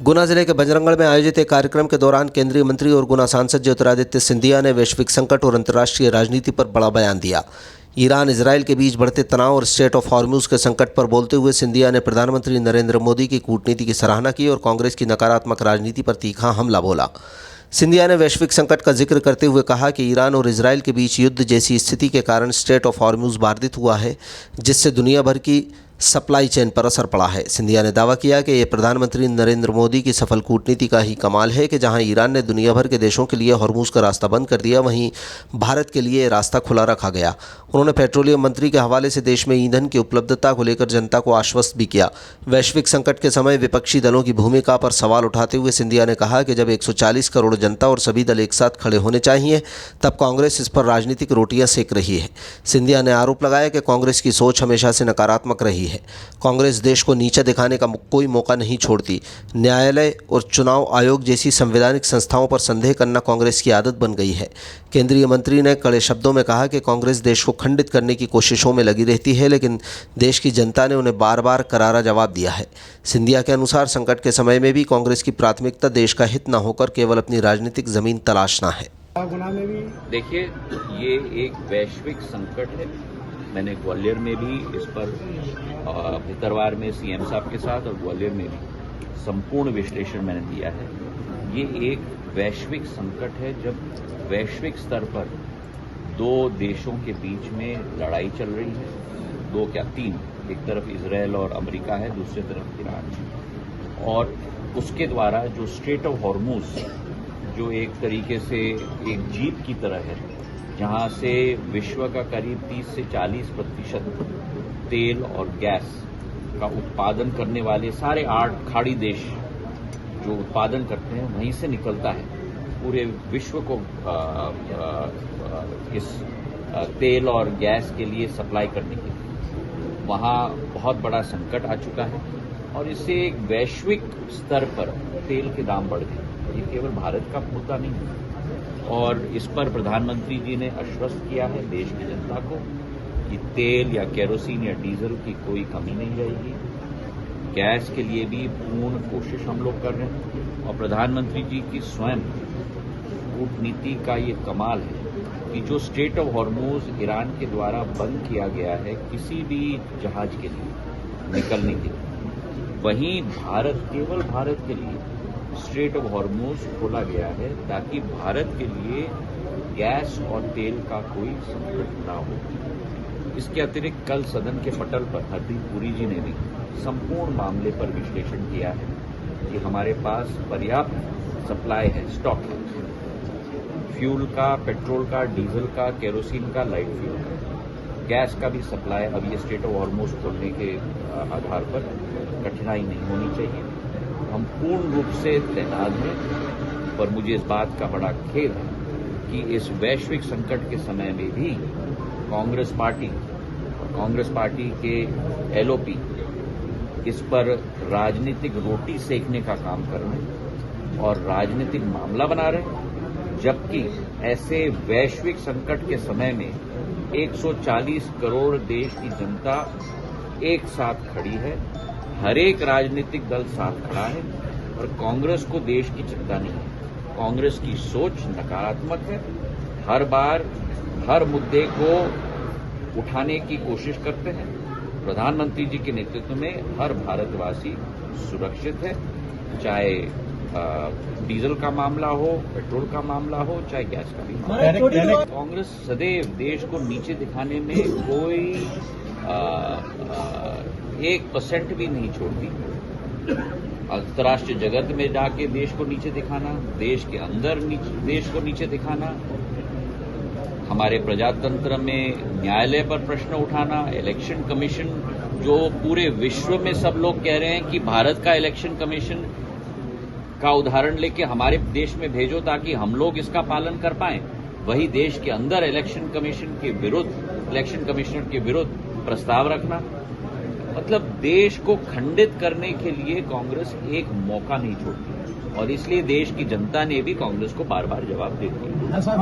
गुना जिले के बजरंगगढ़ में आयोजित एक कार्यक्रम के दौरान केंद्रीय मंत्री और गुना सांसद ज्योतिरादित्य सिंधिया ने वैश्विक संकट और अंतर्राष्ट्रीय राजनीति पर बड़ा बयान दिया। ईरान इजरायल के बीच बढ़ते तनाव और स्ट्रेट ऑफ हॉर्मुज के संकट पर बोलते हुए सिंधिया ने प्रधानमंत्री नरेंद्र मोदी की कूटनीति की सराहना की और कांग्रेस की नकारात्मक राजनीति पर तीखा हमला बोला। सिंधिया ने वैश्विक संकट का जिक्र करते हुए कहा कि ईरान और इजरायल के बीच युद्ध जैसी स्थिति के कारण स्ट्रेट ऑफ हॉर्मुज बाधित हुआ है, जिससे दुनिया भर की सप्लाई चेन पर असर पड़ा है। सिंधिया ने दावा किया कि ये प्रधानमंत्री नरेंद्र मोदी की सफल कूटनीति का ही कमाल है कि जहां ईरान ने दुनिया भर के देशों के लिए हॉर्मुज का रास्ता बंद कर दिया, वहीं भारत के लिए रास्ता खुला रखा गया। उन्होंने पेट्रोलियम मंत्री के हवाले से देश में ईंधन की उपलब्धता को लेकर जनता को आश्वस्त भी किया। वैश्विक संकट के समय विपक्षी दलों की भूमिका पर सवाल उठाते हुए सिंधिया ने कहा कि जब 140 करोड़ जनता और सभी दल एक साथ खड़े होने चाहिए, तब कांग्रेस इस पर राजनीतिक रोटियां सेक रही है। सिंधिया ने आरोप लगाया कि कांग्रेस की सोच हमेशा से नकारात्मक रही है। कांग्रेस देश को नीचा दिखाने का कोई मौका नहीं छोड़ती। न्यायालय और चुनाव आयोग जैसी संवैधानिक संस्थाओं पर संदेह करना कांग्रेस की आदत बन गई है। केंद्रीय मंत्री ने कड़े शब्दों में कहा कि कांग्रेस देश को खंडित करने की कोशिशों में लगी रहती है, लेकिन देश की जनता ने उन्हें बार बार करारा जवाब दिया है। सिंधिया के अनुसार संकट के समय में भी कांग्रेस की प्राथमिकता देश का हित न होकर केवल अपनी राजनीतिक जमीन तलाशना है। देखिए, ये एक वैश्विक संकट है। मैंने ग्वालियर में भी इस पर भितरवार में सीएम साहब के साथ और ग्वालियर में भी संपूर्ण विश्लेषण मैंने दिया है। ये एक वैश्विक संकट है जब वैश्विक स्तर पर दो देशों के बीच में लड़ाई चल रही है। दो क्या तीन, एक तरफ इजरायल और अमेरिका है, दूसरी तरफ ईरान, और उसके द्वारा जो स्ट्रेट ऑफ हॉर्मुज जो एक तरीके से एक जीप की तरह है, जहां से विश्व का करीब 30 से 40% तेल और गैस का उत्पादन करने वाले सारे 8 खाड़ी देश जो उत्पादन करते हैं वहीं से निकलता है पूरे विश्व को इस तेल और गैस के लिए सप्लाई करने के लिए। वहां बहुत बड़ा संकट आ चुका है और इससे एक वैश्विक स्तर पर तेल के दाम बढ़ गए। ये केवल भारत का मुद्दा नहीं है और इस पर प्रधानमंत्री जी ने आश्वस्त किया है देश की जनता को कि तेल या केरोसिन या डीजल की कोई कमी नहीं रहेगी। गैस के लिए भी पूर्ण कोशिश हम लोग कर रहे हैं और प्रधानमंत्री जी की स्वयं कूटनीति का ये कमाल है कि जो स्ट्रेट ऑफ हॉर्मुज ईरान के द्वारा बंद किया गया है किसी भी जहाज के लिए निकलने के लिए, वहीं केवल भारत के लिए स्ट्रेट ऑफ हॉर्मुज खोला गया है ताकि भारत के लिए गैस और तेल का कोई संकट ना हो। इसके अतिरिक्त कल सदन के पटल पर हरदीप पुरी जी ने भी संपूर्ण मामले पर विश्लेषण किया है कि हमारे पास पर्याप्त सप्लाई है, स्टॉक है, फ्यूल का, पेट्रोल का, डीजल का, केरोसिन का, लाइट फ्यूल का, गैस का भी सप्लाई। अब ये स्ट्रेट ऑफ हॉर्मुज खोलने के आधार पर कठिनाई नहीं होनी चाहिए। हम पूर्ण रूप से तैनात हैं, पर मुझे इस बात का बड़ा खेद है कि इस वैश्विक संकट के समय में भी कांग्रेस पार्टी के एलओपी इस पर राजनीतिक रोटी सेकने का काम कर रहे हैं और राजनीतिक मामला बना रहे हैं, जबकि ऐसे वैश्विक संकट के समय में 140 करोड़ देश की जनता एक साथ खड़ी है। हर एक राजनीतिक दल साथ खड़ा है और कांग्रेस को देश की चिंता नहीं है। कांग्रेस की सोच नकारात्मक है। हर बार हर मुद्दे को उठाने की कोशिश करते हैं। प्रधानमंत्री जी के नेतृत्व में हर भारतवासी सुरक्षित है, चाहे डीजल का मामला हो, पेट्रोल का मामला हो, चाहे गैस का भी मामला हो। कांग्रेस सदैव देश को नीचे दिखाने में कोई 1% भी नहीं छोड़ती। अंतर्राष्ट्रीय जगत में जाके देश को नीचे दिखाना, देश के अंदर देश को नीचे दिखाना, हमारे प्रजातंत्र में न्यायालय पर प्रश्न उठाना, इलेक्शन कमीशन जो पूरे विश्व में सब लोग कह रहे हैं कि भारत का इलेक्शन कमीशन का उदाहरण लेके हमारे देश में भेजो ताकि हम लोग इसका पालन कर पाएं, वही देश के अंदर इलेक्शन कमिश्नर के विरुद्ध प्रस्ताव रखना। मतलब देश को खंडित करने के लिए कांग्रेस एक मौका नहीं छोड़ती और इसलिए देश की जनता ने भी कांग्रेस को बार बार जवाब दे दिया।